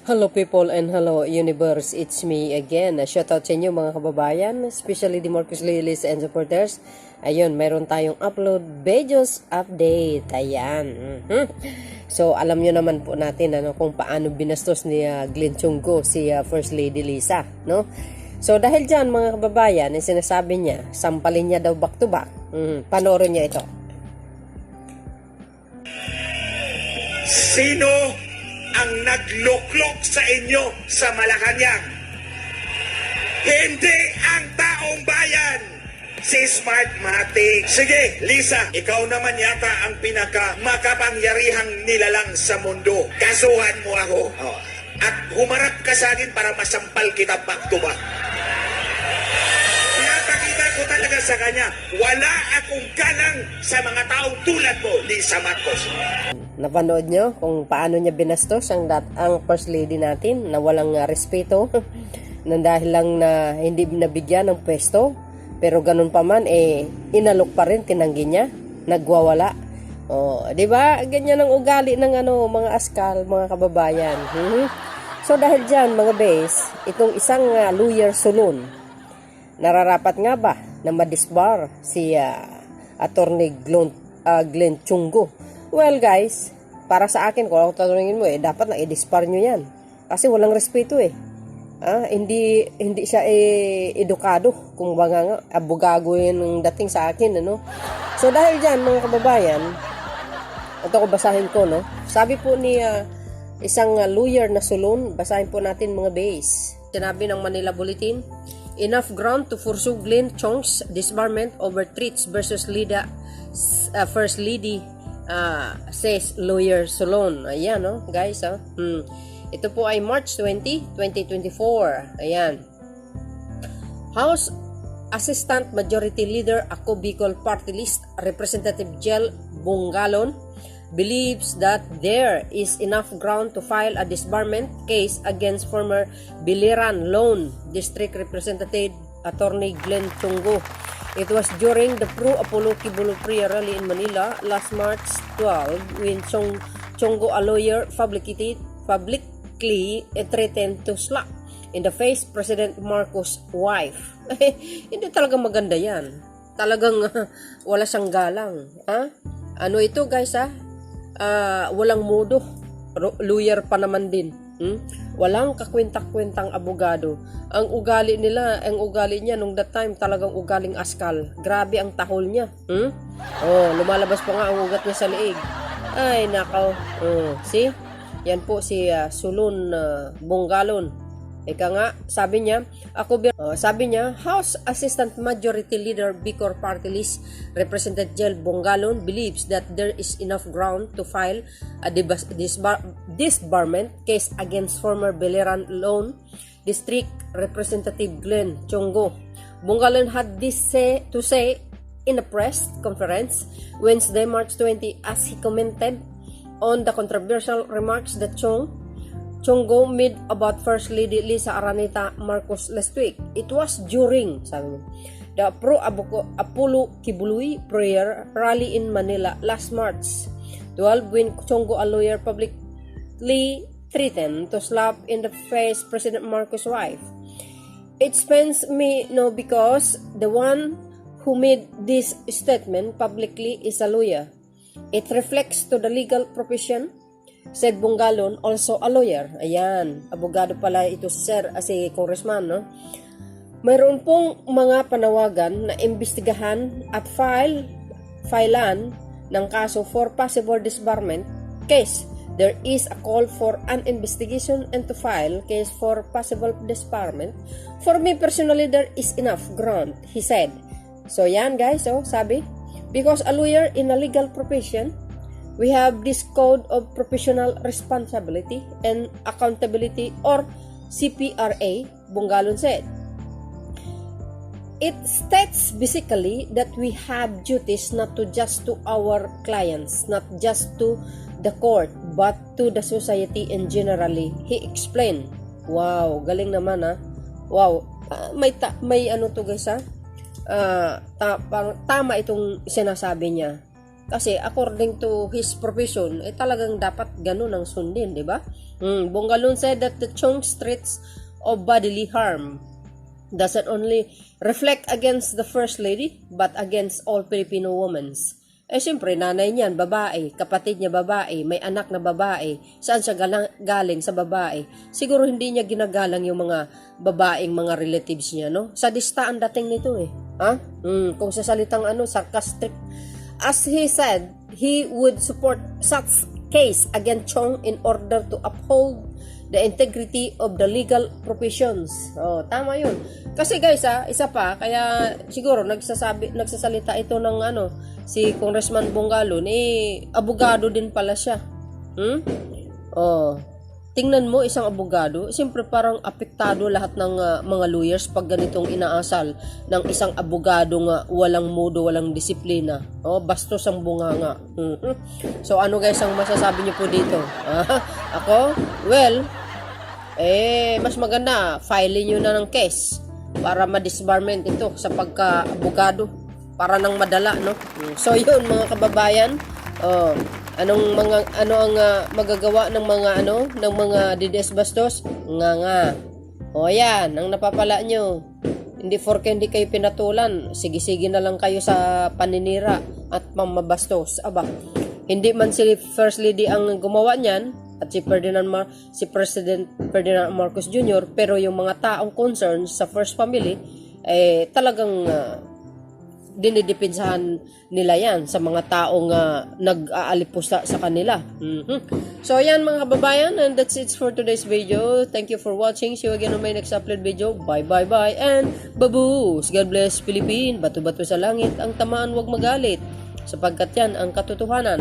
Hello people and hello universe, it's me again. Shoutout sa inyo mga kababayan, especially the Marcos Lilis and supporters. Ayun, mayroon tayong upload videos update. Ayan. So alam nyo naman po natin kung paano binastos ni Glenn Chunggo si First Lady Lisa, no? So dahil dyan mga kababayan, sinasabi niya, sampalin niya daw back to back. Panoorin niya ito. Sino ang nagluklok sa inyo sa Malacanang? Hindi ang taong bayan, si Smartmatic. Sige, Lisa, ikaw naman yata ang pinaka makapangyarihang nilalang sa mundo. Kasuhan mo ako. At humarap ka sa akin para masampal kita back to back. Pinapakita ko talaga sa kanya, wala akong galang sa mga taong tulad mo, Lisa Marcos. Napanood nyo kung paano niya binastos ang First Lady natin na walang respeto nang dahil lang na hindi nabigyan ng pwesto, pero ganun pa man inalok pa rin, tinanggi niya, nagwawala. Di ba? Ganyan ang ugali ng mga askal, mga kababayan. So dahil diyan mga base, itong isang lawyer sulon, nararapat nga ba na madisbar si Attorney Glenn Chunggo? Well guys, para sa akin, kung ako tatanungin mo dapat na i-dispar nyo yan. Kasi walang respeto hindi siya edukado. Kung baga nga, abogago yun ang dating sa akin, So dahil dyan mga kababayan, ito ko basahin ko, Sabi po ni isang lawyer na sulon, basahin po natin mga base. Sinabi ng Manila Bulletin, enough ground to pursue Glenn Chung's disbarment over threats versus First Lady, says lawyer Solon. Ayan, guys, Ito po ay March 20, 2024. Ayan. House Assistant Majority Leader Ako Bicol Party List Representative Jel Bongalon believes that there is enough ground to file a disbarment case against former Biliran Lone District Representative Attorney Glenn Chunggo. It was during the Pro-Apollo Kibulo prayer rally in Manila last March 12 when Chunggo, a lawyer, publicly threatened to slap in the face President Marcos' wife. Hindi talaga maganda yan. Talagang wala siyang galang. Ano ito guys walang modo. Lawyer pa naman din. Walang kakwenta-kwentang abogado. Ang ugali niya nung that time talagang ugaling askal. Grabe ang tahol niya. Lumalabas pa nga ang ugat niya sa liig. Ay, nakaw. See? Yan po si Sulon Bongalon. Ika nga, sabi niya, House Assistant Majority Leader Bicol Party List Representative Jel Bongalon believes that there is enough ground to file a disbarment case against former Biliran Lone District Representative Glenn Chunggo. Bongalon had this to say in a press conference Wednesday, March 20, as he commented on the controversial remarks that Chunggo made about First Lady Lisa Araneta Marcos last week. It was during, sabi niya, the Pro-Apollo Kibuloy prayer rally in Manila last March 12 when Chunggo, a lawyer, publicly threatened to slap in the face President Marcos' wife. It pains me because the one who made this statement publicly is a lawyer. It reflects to the legal profession, said Bongalon, also a lawyer. Ayan, abogado pala ito si congressman, Mayroon pong mga panawagan na imbestigahan at filean ng kaso for possible disbarment case. There is a call for an investigation and to file case for possible disbarment. For me personally, there is enough ground, he said. So yan guys, sabi, because a lawyer in a legal profession, we have this Code of Professional Responsibility and Accountability or CPRA, Bongalon said. It states basically that we have duties not to just to our clients, not just to the court, but to the society and generally, he explained. Wow, galing naman Wow, may ano to guys Tama itong sinasabi niya. Kasi according to his profession, talagang dapat ganun ang sundin, di ba? Bongalon said that the Chong's threats of bodily harm doesn't only reflect against the First Lady, but against all Filipino women. Siyempre, nanay niyan, babae, kapatid niya babae, may anak na babae, saan siya galing sa babae? Siguro hindi niya ginagalang yung mga babaeng mga relatives niya, no? Sadista ang dating nito eh. Ha? Kung sa salitang sarcastic. As he said, he would support such case against Chong in order to uphold the integrity of the legal professions. Tama yun. Kasi guys, isa pa, kaya siguro nagsasalita ito ng si Congressman Bongalon, abogado din pala siya. Tingnan mo, isang abogado, siyempre parang apektado lahat ng mga lawyers pag ganitong inaasal ng isang abogado nga walang modo, walang disiplina. Bastos ang bunganga. So ano guys ang masasabi niyo po dito? Ako? Well, mas maganda, file niyo na ng case para ma-disbarment ito sa pagka-abogado para nang madala, no? So yun mga kababayan, ano ang magagawa ng mga DDS bastos? Nga. Yan, ang napapala nyo. Hindi porke hindi kayo pinatulan, sige na lang kayo sa paninira at mamabastos. Hindi man si First Lady ang gumawa niyan at si President Ferdinand Marcos Jr., pero yung mga taong concerned sa First Family talagang dinidipinsahan nila yan sa mga taong nag-aalipusta sa kanila. So yan mga kababayan, and that's it for today's video. Thank you for watching. See you again on my next upload video. Bye and baboos. God bless Philippines. Bato-bato sa langit ang tamaan, wag magalit, sapagkat yan ang katotohanan.